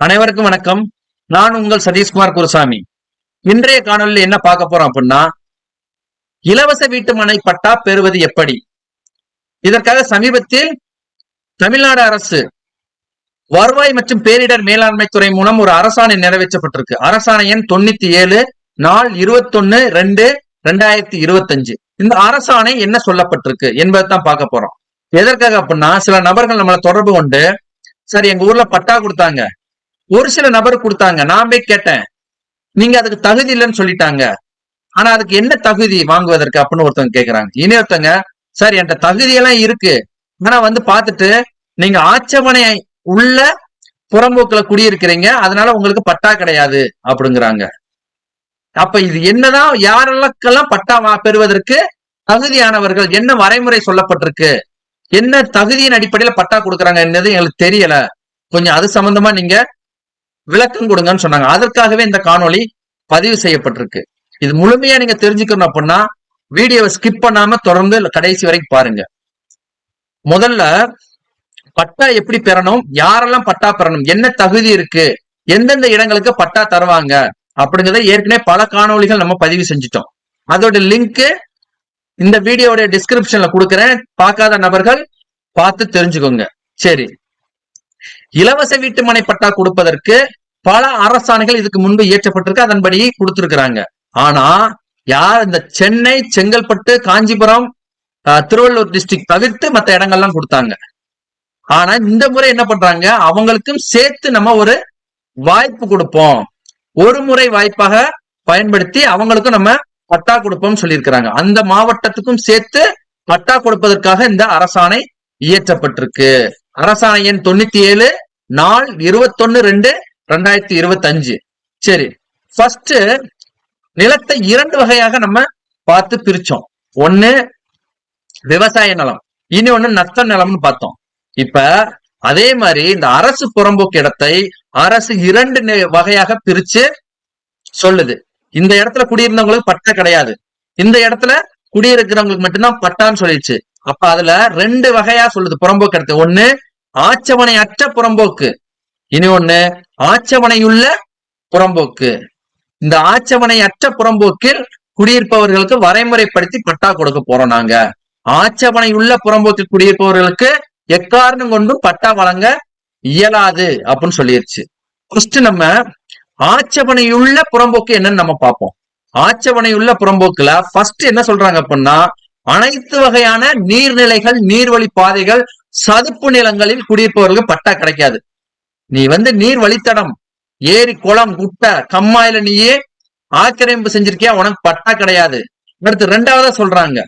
அனைவருக்கும் வணக்கம். நான் உங்கள் சதீஷ்குமார் குருசாமி. இன்றைய காணொலியில் என்ன பார்க்க போறோம் அப்படின்னா, இலவச வீட்டு மனை பட்டா பெறுவது எப்படி. இதற்காக சமீபத்தில் தமிழ்நாடு அரசு வருவாய் மற்றும் பேரிடர் மேலாண்மை துறை மூலம் ஒரு அரசாணை நிறைவேற்றப்பட்டிருக்கு. அரசாணை எண் 97 நாள் 21/2/2025. இந்த அரசாணை என்ன சொல்லப்பட்டிருக்கு என்பதைத்தான் பார்க்க போறோம். எதற்காக அப்படின்னா, சில நபர்கள் நம்மளை தொடர்பு கொண்டு, சரி எங்க ஊர்ல பட்டா கொடுத்தாங்க, ஒரு சில நபர் கொடுத்தாங்க, நான் போய் கேட்டேன், நீங்க அதுக்கு தகுதி இல்லைன்னு சொல்லிட்டாங்க, ஆனா அதுக்கு என்ன தகுதி வாங்குவதற்கு அப்படின்னு ஒருத்தவங்க கேக்குறாங்க. இனி ஒருத்தங்க, சார் என்கிட்ட தகுதியெல்லாம் இருக்கு, ஆனா பார்த்துட்டு நீங்க ஆட்சேபனை உள்ள புறம்போக்குல குடியிருக்கிறீங்க, அதனால உங்களுக்கு பட்டா கிடையாது அப்படிங்கிறாங்க. அப்ப இது என்னதான், யாரெல்லாம் பட்டா பெறுவதற்கு தகுதியானவர்கள், என்ன வரைமுறை சொல்லப்பட்டிருக்கு, என்ன தகுதியின் அடிப்படையில பட்டா கொடுக்கறாங்க என்னது எங்களுக்கு தெரியல, கொஞ்சம் அது சம்பந்தமா நீங்க விளக்கம் கொடுங்கன்னு சொன்னாங்க. அதற்காகவே இந்த காணொளி பதிவு செய்யப்பட்டிருக்கு. இது முழுமையா நீங்க தெரிஞ்சுக்கணும் அப்படின்னா வீடியோவை ஸ்கிப் பண்ணாம தொடர்ந்து கடைசி வரைக்கும் பாருங்க. முதல்ல பட்டா எப்படி பெறணும், யாரெல்லாம் பட்டா பெறணும், என்ன தகுதி இருக்கு, எந்தெந்த இடங்களுக்கு பட்டா தருவாங்க அப்படிங்கறத ஏற்கனவே பல காணொளிகள் நம்ம பதிவு செஞ்சுட்டோம். அதோட லிங்க் இந்த வீடியோடைய டிஸ்கிரிப்ஷன்ல கொடுக்கிறேன், பார்க்காத நபர்கள் பார்த்து தெரிஞ்சுக்கோங்க. சரி, இலவச வீட்டு மனை பட்டா கொடுப்பதற்கு பல அரசாணைகள் இதுக்கு முன்பு இயற்றப்பட்டிருக்கு, அதன்படி கொடுத்திருக்கிறாங்க. ஆனா யார் இந்த சென்னை, செங்கல்பட்டு, காஞ்சிபுரம், திருவள்ளூர் டிஸ்ட்ரிக்ட் தவிர்த்து மற்ற இடங்கள்லாம் கொடுத்தாங்க. ஆனா இந்த முறை என்ன பண்றாங்க, அவங்களுக்கும் சேர்த்து நம்ம ஒரு வாய்ப்பு கொடுப்போம், ஒரு முறை வாய்ப்பாக பயன்படுத்தி அவங்களுக்கும் நம்ம பட்டா கொடுப்போம் சொல்லியிருக்கிறாங்க. அந்த மாவட்டத்துக்கும் சேர்த்து பட்டா கொடுப்பதற்காக இந்த அரசாணை இயற்றப்பட்டிருக்கு. அரசாணை எண் 97 நாள் 21/2/2025. சரி, ஃபர்ஸ்ட் நிலத்தை 2 வகையாக நம்ம பார்த்து பிரிச்சோம். ஒண்ணு விவசாய நிலம், இனி ஒண்ணு நத்த நிலம்னு பார்த்தோம். இப்ப அதே மாதிரி இந்த அரசு புறம்போக்கு இடத்தை அரசு 2 வகையாக பிரிச்சு சொல்லுது. இந்த இடத்துல குடியிருந்தவங்களுக்கு பட்டா கிடையாது, இந்த இடத்துல குடியிருக்கிறவங்களுக்கு மட்டும்தான் பட்டான்னு சொல்லிடுச்சு. அப்ப அதுல 2 வகையா சொல்லுது புறம்போக்கு இடத்தை. ஒண்ணு ஆட்சேபனை அற்ற புறம்போக்கு, இனி ஒண்ணு ஆட்சேபனையுள்ள புறம்போக்கு. இந்த ஆட்சேபனை அற்ற புறம்போக்கில் குடியிருப்பவர்களுக்கு வரைமுறைப்படுத்தி பட்டா கொடுக்க போறோம் நாங்க. ஆட்சேபனை உள்ள புறம்போக்கில் குடியிருப்பவர்களுக்கு எக்காரணம் கொண்டும் பட்டா வழங்க இயலாது அப்படின்னு சொல்லிருச்சு. ஃபர்ஸ்ட் நம்ம ஆட்சேபனையுள்ள புறம்போக்கு என்னன்னு நம்ம பார்ப்போம். ஆட்சேபனையுள்ள புறம்போக்குல ஃபர்ஸ்ட் என்ன சொல்றாங்க அப்படின்னா, அனைத்து வகையான நீர்நிலைகள், நீர்வழி பாதைகள், சதுப்பு நிலங்களில் குடியிருப்பவர்களுக்கு பட்டா கிடைக்காது. நீ நீர் வழித்தடம், ஏரி, குளம், குட்டை, கம்மாயில நீயே ஆக்கிரமிப்பு செஞ்சிருக்கியா, உனக்கு பட்டா கிடையாது. அடுத்து 2வதா சொல்றாங்க,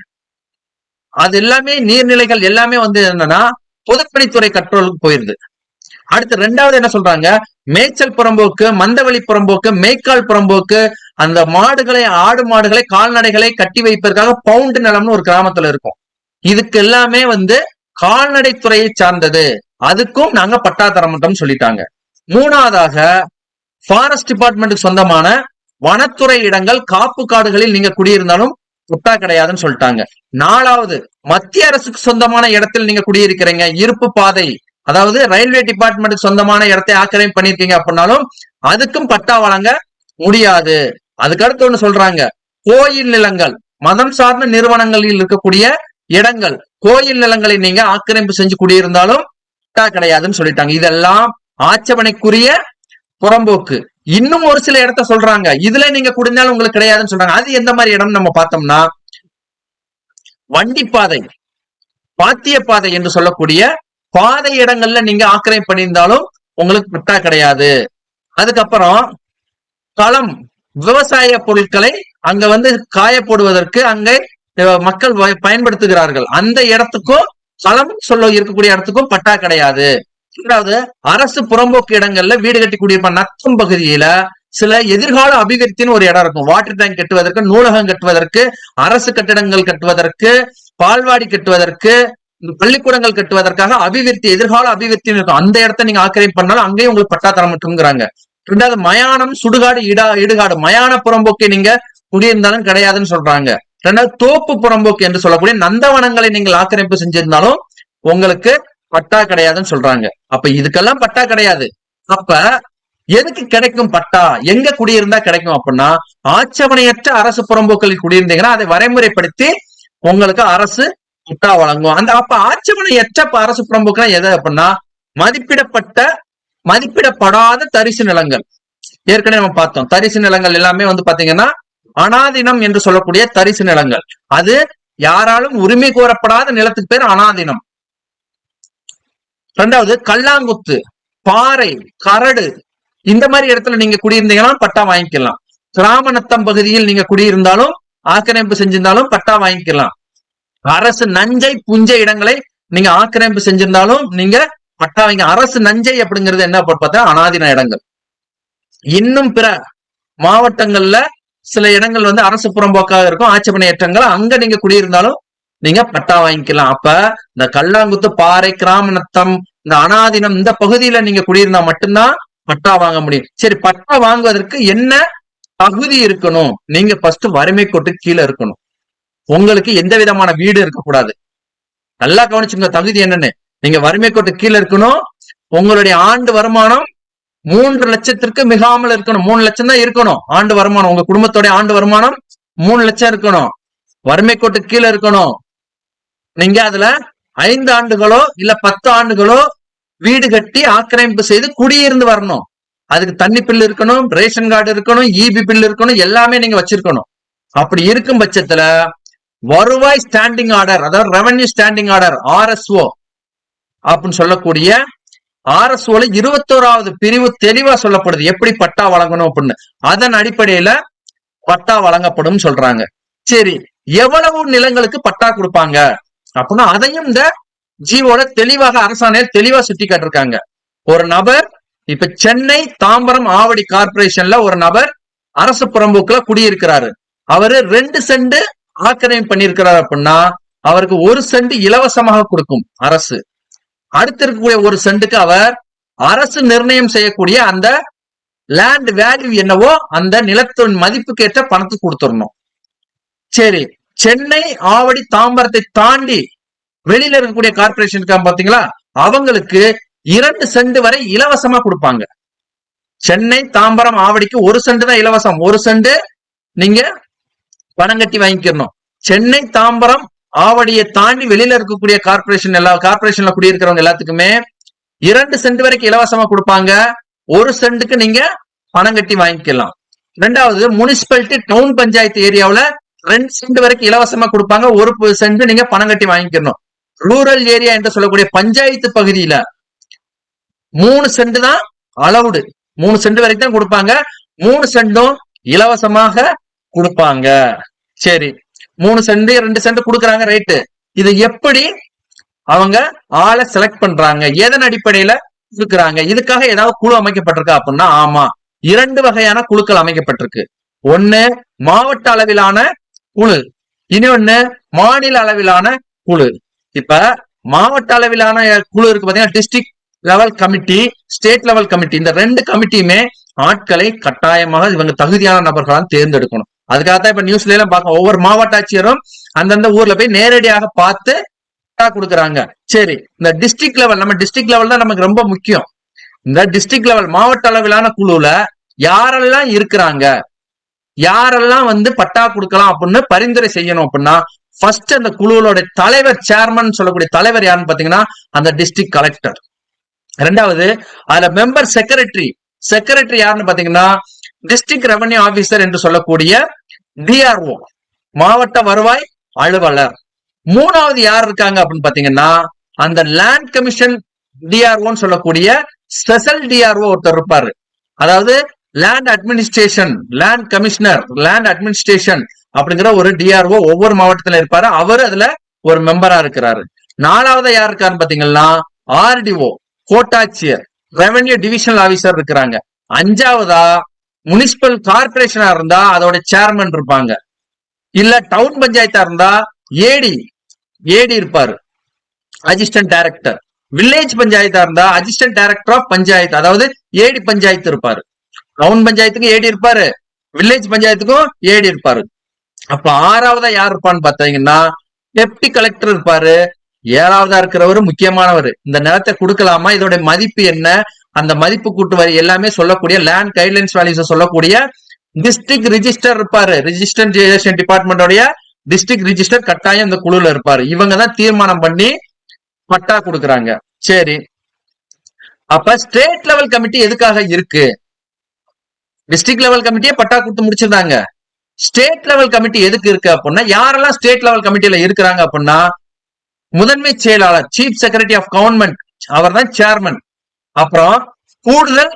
அது எல்லாமே நீர்நிலைகள் எல்லாமே என்னன்னா பொதுப்பணித்துறை கண்ட்ரோலுக்கு போயிருது. அடுத்து 2வது என்ன சொல்றாங்க, மேய்ச்சல் புறம்போக்கு, மந்தவெளி புறம்போக்கு, மேய்க்கால் புறம்போக்கு, அந்த மாடுகளை, ஆடு மாடுகளை, கால்நடைகளை கட்டி வைப்பதற்காக பவுண்டு நிலம்னு ஒரு கிராமத்துல இருக்கும். இதுக்கு எல்லாமே கால்நடைத்துறையை சார்ந்தது, அதுக்கும் நாங்க பட்டா தர மாட்டோம்னு சொல்லிட்டாங்க. 3வதாக ஃபாரஸ்ட் டிபார்ட்மெண்ட்டுக்கு சொந்தமான வனத்துறை இடங்கள், காப்பு காடுகளில் நீங்க குடியிருந்தாலும் பட்டா கிடையாதுன்னு சொல்லிட்டாங்க. 4வது மத்திய அரசுக்கு சொந்தமான இடத்தில் நீங்க குடியிருக்கிறீங்க, இருப்பு பாதை, அதாவது ரயில்வே டிபார்ட்மெண்ட்டுக்கு சொந்தமான இடத்தை ஆக்கிரமிப்பு பண்ணிருக்கீங்க அப்படின்னாலும் அதுக்கும் பட்டா வழங்க முடியாது. அதுக்கு அடுத்து ஒண்ணு சொல்றாங்க, கோயில் நிலங்கள், மதம் சார்ந்த நிறுவனங்களில் இருக்கக்கூடிய இடங்கள், கோயில் நிலங்களை நீங்க ஆக்கிரமிப்பு செஞ்சு குடியிருந்தாலும் பட்டா கிடையாதுன்னு சொல்லிட்டாங்க. இதெல்லாம் ஆட்சேபனைக்குரிய புறம்போக்கு. இன்னும் ஒரு சில இடத்த சொல்றாங்க, இதுல நீங்க குடிந்தாலும் உங்களுக்கு கிடையாதுன்னு சொல்றாங்க. அது எந்த மாதிரி இடம் நம்ம பார்த்தோம்னா, வண்டிப்பாதை, பாத்திய பாதை என்று சொல்லக்கூடிய பாதை இடங்கள்ல நீங்க ஆக்கிரமிப்பு பண்ணியிருந்தாலும் உங்களுக்கு பட்டா கிடையாது. அதுக்கப்புறம் களம், விவசாய பொருட்களை அங்க காய போடுவதற்கு அங்கே மக்கள் பயன்படுத்துகிறார்கள், அந்த இடத்துக்கும் களம் சொல்ல இருக்கக்கூடிய இடத்துக்கும் பட்டா கிடையாது. இரண்டாவது, அரசு புறம்போக்கு இடங்கள்ல வீடு கட்டி குடியிருப்ப நத்தம் பகுதியில சில எதிர்கால அபிவிருத்தின்னு ஒரு இடம் இருக்கும். வாட்டர் டேங்க் கட்டுவதற்கு, நூலகம் கட்டுவதற்கு, அரசு கட்டிடங்கள் கட்டுவதற்கு, பால்வாடி கட்டுவதற்கு, பள்ளிக்கூடங்கள் கட்டுவதற்காக அபிவிருத்தி, எதிர்கால அபிவிருத்தின்னு இருக்கும். அந்த இடத்த நீங்க ஆக்கிரமிப்பு பண்ணாலும் அங்கேயும் உங்களுக்கு பட்டா தர மட்டும்ங்கிறாங்க. 2வது, மயானம், சுடுகாடு, இடுகாடு, மயான புறம்போக்கை நீங்க குடியிருந்தாலும் கிடையாதுன்னு சொல்றாங்க. 2வது, தோப்பு புறம்போக்கு என்று சொல்லக்கூடிய நந்தவனங்களை நீங்கள் ஆக்கிரமிப்பு செஞ்சிருந்தாலும் உங்களுக்கு பட்டா கிடையாதுன்னு சொல்றாங்க. அப்ப இதுக்கெல்லாம் பட்டா கிடையாது. அப்ப எதுக்கு கிடைக்கும் பட்டா, எங்க குடியிருந்தா கிடைக்கும் அப்படின்னா, ஆட்சேபணையற்ற அரசு புறம்போக்கில் குடியிருந்தீங்கன்னா அதை வரைமுறைப்படுத்தி உங்களுக்கு அரசு பட்டா வழங்கும். அந்த அப்ப ஆட்சேபணையற்ற அரசு புறம்போக்குனா எது அப்படின்னா, மதிப்பிடப்படாத தரிசு நிலங்கள். ஏற்கனவே நம்ம பார்த்தோம், தரிசு நிலங்கள் எல்லாமே வந்து பாத்தீங்கன்னா அனாதீனம் என்று சொல்லக்கூடிய தரிசு நிலங்கள். அது யாராலும் உரிமை கோரப்படாத நிலத்துக்கு பேர் அனாதீனம். ரெண்டாவது கல்லாங்குத்து, பாறை, கரடு, இந்த மாதிரி இடத்துல நீங்க குடியிருந்தீங்கன்னா பட்டா வாங்கிக்கலாம். கிராமநத்தம் பகுதியில் நீங்க குடியிருந்தாலும் ஆக்கிரமிப்பு செஞ்சிருந்தாலும் பட்டா வாங்கிக்கலாம். அரசு நஞ்சை புஞ்சை இடங்களை நீங்க ஆக்கிரமிப்பு செஞ்சிருந்தாலும் நீங்க பட்டா வாங்க. அரசு நஞ்சை அப்படிங்கிறது என்ன பார்த்தா அனாதீன இடங்கள். இன்னும் பிற மாவட்டங்கள்ல சில இடங்கள் வந்து அரசு புறம்போக்காக இருக்கும், ஆட்சேபணையற்றங்கள், அங்க நீங்க குடியிருந்தாலும் நீங்க பட்டா வாங்கிக்கலாம். அப்ப இந்த கல்லாங்குத்து, பாறை, கிராமநத்தம், இந்த அனாதீனம் இந்த பகுதியில நீங்க குடியிருந்தா மட்டும்தான் பட்டா வாங்க முடியும். சரி, பட்டா வாங்குவதற்கு என்ன தகுதி இருக்கணும்? நீங்க ஃபர்ஸ்ட் வறுமை கோட்டு கீழே இருக்கணும். உங்களுக்கு எந்த விதமான வீடு இருக்கக்கூடாது. நல்லா கவனிச்சுங்க தகுதி என்னன்னு. நீங்க வறுமை கோட்டு கீழே இருக்கணும். உங்களுடைய ஆண்டு வருமானம் 3 லட்சத்திற்கு மிகாமல் இருக்கணும். 3 லட்சம் தான் இருக்கணும் ஆண்டு வருமானம். உங்க குடும்பத்தோட ஆண்டு வருமானம் 3 லட்சம் இருக்கணும். வறுமை கோட்டு கீழே இருக்கணும். நீங்க அதுல 5 ஆண்டுகளோ இல்ல 10 ஆண்டுகளோ வீடு கட்டி ஆக்கிரமிப்பு செய்து குடியிருந்து வரணும். அதுக்கு தண்ணி பில் இருக்கணும், ரேஷன் கார்டு இருக்கணும், இபி பில் இருக்கணும், எல்லாமே நீங்க வச்சிருக்கணும். அப்படி இருக்கும் பட்சத்துல வருவாய் ஸ்டாண்டிங் ஆர்டர், அதாவது ரெவன்யூ ஸ்டாண்டிங் ஆர்டர், RSO அப்படின்னு சொல்லக்கூடிய RSOல 21வது பிரிவு தெளிவா சொல்லப்படுது எப்படி பட்டா வழங்கணும் அப்படின்னு. அதன் அடிப்படையில பட்டா வழங்கப்படும் சொல்றாங்க. சரி, எவ்வளவு நிலங்களுக்கு பட்டா கொடுப்பாங்க அப்படின்னா அதையும் இந்த ஜிஓல தெளிவாக அரசாணையில் தெளிவா சுட்டி காட்டிருக்காங்க. ஒரு நபர் இப்ப சென்னை தாம்பரம் ஆவடி கார்பரேஷன்ல ஒரு நபர் அரசு புறம்போக்குல குடியிருக்கிறாரு. அவரு 2 சென்ட் ஆக்கிரமிப்பு பண்ணியிருக்கிறார் அப்படின்னா அவருக்கு 1 சென்ட் இலவசமாக கொடுக்கும் அரசு. அடுத்து இருக்கக்கூடிய 1 சென்ட்டுக்கு அவர் அரசு நிர்ணயம் செய்யக்கூடிய அந்த லேண்ட் வேல்யூ என்னவோ அந்த நிலத்தின் மதிப்புக்கு ஏற்ற பணத்தை கொடுத்துடணும். சரி, சென்னை ஆவடி தாம்பரத்தை தாண்டி வெளியில இருக்கக்கூடிய கார்பரேஷன் பாத்தீங்களா, அவங்களுக்கு 2 சென்ட் வரை இலவசமா கொடுப்பாங்க. சென்னை தாம்பரம் ஆவடிக்கு 1 சென்ட் தான் இலவசம். 1 சென்ட் நீங்க பணம் கட்டி வாங்கிக்கணும். சென்னை தாம்பரம் ஆவடியை தாண்டி வெளியில இருக்கக்கூடிய கார்பரேஷன், எல்லா கார்பரேஷன்ல குடியிருக்கிறவங்க எல்லாத்துக்குமே 2 சென்ட் வரைக்கும் இலவசமா கொடுப்பாங்க. 1 சென்ட்டுக்கு நீங்க பணம் கட்டி வாங்கிக்கலாம். ரெண்டாவது, முனிசிபாலிட்டி டவுன் பஞ்சாயத்து ஏரியாவுல 2 சென்ட் வரைக்கும் இலவசமா கொடுப்பாங்க. 1 சென்ட் நீங்க பணம் கட்டி வாங்கிக்கணும். ரூரல் ஏரியா என்று சொல்லக்கூடிய பஞ்சாயத்து பகுதியில 3 சென்ட் தான் அலவுடு. 3 சென்ட் வரைக்கும் தான் கொடுப்பாங்க. 3 சென்டும் இலவசமாக கொடுப்பாங்க. சரி, 3 சென்ட் 2 சென்ட் கொடுக்குறாங்க, ரைட்டு. இது எப்படி அவங்க ஆளை செலக்ட் பண்றாங்க, எதன் அடிப்படையில கொடுக்குறாங்க? இதுக்காக ஏதாவது குழு அமைக்கப்பட்டிருக்கா அப்படின்னா ஆமா, 2 வகையான குழுக்கள் அமைக்கப்பட்டிருக்கு. ஒண்ணு மாவட்ட அளவிலான குழு, இன்னொன்னு மாநில அளவிலான குழு. இப்ப மாவட்ட அளவிலான குழு இருக்கு பாத்தீங்கன்னா, district level committee, state level committee. இந்த 2 கமிட்டியுமே ஆட்களை கட்டாயமாக இவங்க தகுதியான நபர்களால் தேர்ந்தெடுக்கணும். அதுக்காகத்தான் இப்ப நியூஸ்ல எல்லாம் பார்க்க ஒவ்வொரு மாவட்ட ஆட்சியரும் அந்தந்த ஊர்ல போய் நேரடியாக பார்த்து கொடுக்குறாங்க. சரி, இந்த டிஸ்ட்ரிக்ட் லெவல், நம்ம டிஸ்ட்ரிக்ட் லெவல் தான் நமக்கு ரொம்ப முக்கியம். இந்த டிஸ்ட்ரிக்ட் லெவல் மாவட்ட அளவிலான குழுல யாரெல்லாம் இருக்கிறாங்க, யாரெல்லாம் வந்து பட்டா கொடுக்கலாம் அப்படின்னு பரிந்துரை செய்யணும் அப்படின்னா, ஃபர்ஸ்ட் அந்த குழுவோட தலைவர், சேர்மன் சொல்லக்கூடிய தலைவர் யாருன்னு பாத்தீங்கன்னா அந்த டிஸ்ட்ரிக்ட் கலெக்டர். ரெண்டாவது, அதுல மெம்பர் செக்ரட்டரி. செக்ரட்டரி யாருன்னு பாத்தீங்கன்னா டிஸ்ட்ரிக்ட் ரெவன்யூ ஆபீசர் என்று சொல்லக்கூடிய DRO, மாவட்ட வருவாய் அலுவலர். மூணாவது யார் இருக்காங்க அப்படின்னு பாத்தீங்கன்னா அந்த லேண்ட் கமிஷன் DROன்னு சொல்லக்கூடிய ஸ்பெஷல் DRO ஒருத்தர் இருப்பாரு. அதாவது land administration, land commissioner, land administration அப்படிங்கிற ஒரு DRO ஒவ்வொரு மாவட்டத்துல இருப்பாரு. அவரு அதுல ஒரு மெம்பரா இருக்கிறாரு. நாலாவது யார் இருக்காருன்னு பாத்தீங்கன்னா RDO, கோட்டாட்சியர், ரெவன்யூ டிவிஷனல் ஆபீசர் இருக்கிறாங்க. அஞ்சாவதா முனிசிபல் கார்பரேஷனா இருந்தா அதோட சேர்மன் இருப்பாங்க. இல்ல டவுன் பஞ்சாயத்தா இருந்தா ஏடி இருப்பாரு, அசிஸ்டன்ட் டைரக்டர். வில்லேஜ் பஞ்சாயத்தா இருந்தா அசிஸ்டன்ட் டைரக்டர் ஆஃப் பஞ்சாயத்து, அதாவது ஏடி பஞ்சாயத்து இருப்பாரு. டவுன் பஞ்சாயத்துக்கு ஏடி இருப்பாரு, வில்லேஜ் பஞ்சாயத்துக்கும் ஏடி இருப்பாரு. அப்ப ஆறாவதா யார் இருப்பான்னு பாத்தீங்கன்னா டெப்டி கலெக்டர் இருப்பாரு. ஏழாவதா இருக்கிறவரு முக்கியமானவர். இந்த நிலத்தை கொடுக்கலாமா, இதோட மதிப்பு என்ன, அந்த மதிப்பு கூட்டு வரி எல்லாமே சொல்லக்கூடிய லேண்ட் கைட்லைன்ஸ் வேல்யூஸ் சொல்லக்கூடிய டிஸ்ட்ரிக்ட் ரிஜிஸ்டர் இருப்பாரு. ரிஜிஸ்ட்ரேஷன் டிபார்ட்மெண்டோடைய டிஸ்ட்ரிக்ட் ரிஜிஸ்டர் கட்டாயம் இந்த குழுல இருப்பாரு. இவங்க தான் தீர்மானம் பண்ணி பட்டா கொடுக்குறாங்க. சரி, அப்ப ஸ்டேட் லெவல் கமிட்டி எதுக்காக இருக்கு? டிஸ்ட்ரிக்ட் லெவல் கமிட்டியே பட்டா கொடுத்து முடிச்சிருந்தாங்க. ஸ்டேட் லெவல் கமிட்டி எதுக்கு இருக்கு அப்படின்னா, யாரெல்லாம் ஸ்டேட் லெவல் கமிட்டியில இருக்கிறாங்க அப்படின்னா, முதன்மை செயலாளர் சீஃப் செக்ரட்டரி ஆஃப் கவர்மெண்ட், அவர் தான் சேர்மன். அப்புறம் கூடுதல்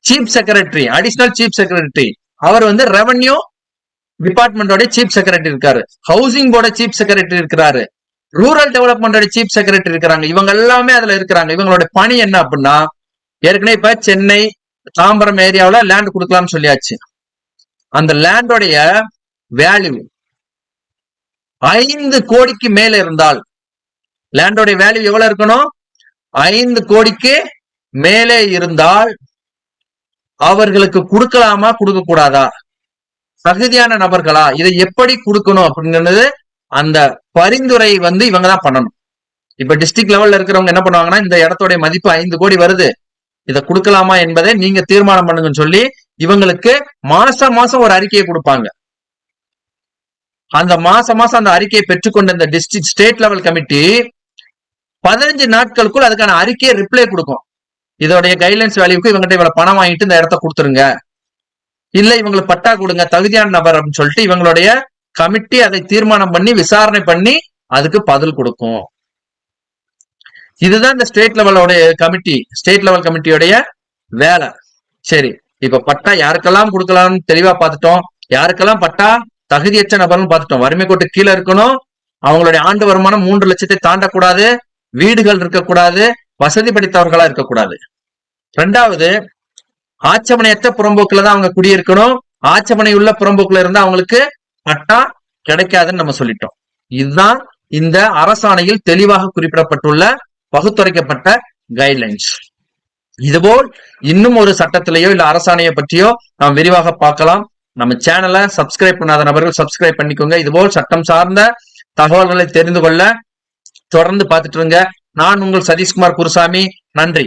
chief secretary, additional chief secretary, அவர் வந்து ரெவன்யூ டிபார்ட்மெண்டோட சீஃப் செக்ரட்டரி இருக்காரு. ஹவுசிங் போர்டு சீஃப் செக்ரட்டரி இருக்கிறாரு. ரூரல் டெவலப்மெண்டோட சீஃப் செக்ரட்டரி இருக்கிறாங்க. இவங்க எல்லாமே அதுல இருக்கிறாங்க. இவங்களோட பணி என்ன அப்படின்னா, ஏற்கனவே இப்ப சென்னை தாம்பரம் ஏரியாவில் லேண்ட் கொடுக்கலாம்னு சொல்லியாச்சு. அந்த லேண்டோடைய வேல்யூ 5 கோடிக்கு மேல இருந்தால், லேண்டோடைய வேல்யூ எவ்வளவு இருக்கணும்? 5 கோடிக்கு மேலே இருந்தால் அவர்களுக்கு கொடுக்கலாமா கொடுக்க கூடாதா, தகுதியான நபர்களா, இதை எப்படி கொடுக்கணும் அப்படிங்கிறது அந்த பரிந்துரை வந்து இவங்க தான் பண்ணணும். இப்ப டிஸ்ட்ரிக்ட் லெவல்ல இருக்கிறவங்க என்ன பண்ணுவாங்கன்னா, இந்த இடத்தோட மதிப்பு 5 கோடி வருது, இதை கொடுக்கலாமா என்பதை நீங்க தீர்மானம் பண்ணுங்கன்னு சொல்லி இவங்களுக்கு மாசம் மாசம் ஒரு அறிக்கையை கொடுப்பாங்க. அந்த மாசம் மாசம் அந்த அறிக்கையை பெற்றுக்கொண்ட இந்த டிஸ்ட்ரிக்ட் ஸ்டேட் லெவல் கமிட்டி 15 நாட்களுக்குள் அதுக்கான அறிக்கையை ரிப்ளை கொடுக்கும். இதோடைய கைட்லைன்ஸ் வேல்யூக்கு இவங்ககிட்ட இவ்வளவு பணம் வாங்கிட்டு இந்த இடத்த கொடுத்துருங்க, இல்ல இவங்களுக்கு பட்டா கொடுங்க தகுதியான நபர் அப்படின்னு சொல்லிட்டு இவங்களுடைய கமிட்டி அதை தீர்மானம் பண்ணி விசாரணை பண்ணி அதுக்கு பதில் கொடுக்கும். இதுதான் இந்த ஸ்டேட் லெவலோட கமிட்டி, ஸ்டேட் லெவல் கமிட்டியோடைய வேலை. சரி, இப்ப பட்டா யாருக்கெல்லாம் கொடுக்கலாம்னு தெளிவா பார்த்துட்டோம். யாருக்கெல்லாம் பட்டா தகுதியற்ற நபர்னு பார்த்துட்டோம். வறுமை கோட்டு கீழே இருக்கணும், அவங்களுடைய ஆண்டு வருமானம் 3 லட்சத்தை தாண்டக்கூடாது, வீடுகள் இருக்கக்கூடாது, வசதி படைத்தவர்களா இருக்கக்கூடாது. 2வது, ஆட்சமனையற்ற புறம்போக்குல தான் அவங்க குடியிருக்கணும். ஆட்சமனை உள்ள புறம்போக்குல இருந்தா அவங்களுக்கு பட்டா கிடைக்காதுன்னு நம்ம சொல்லிட்டோம். இதுதான் இந்த அரசாணையில் தெளிவாக குறிப்பிடப்பட்டுள்ள பகுத்துரைக்கப்பட்ட கைட்லைன்ஸ். இதுபோல் இன்னும் ஒரு சட்டத்திலேயோ இல்ல அரசாணையை பற்றியோ நாம் விரிவாக பார்க்கலாம். நம்ம சேனலை சப்ஸ்கிரைப் பண்ணாத நபர்கள் சப்ஸ்கிரைப் பண்ணிக்கோங்க. இதுபோல் சட்டம் சார்ந்த தகவல்களை தெரிந்து கொள்ள தொடர்ந்து பார்த்துட்டு இருங்க. நான் உங்கள் சதீஷ்குமார் குருசாமி. நன்றி.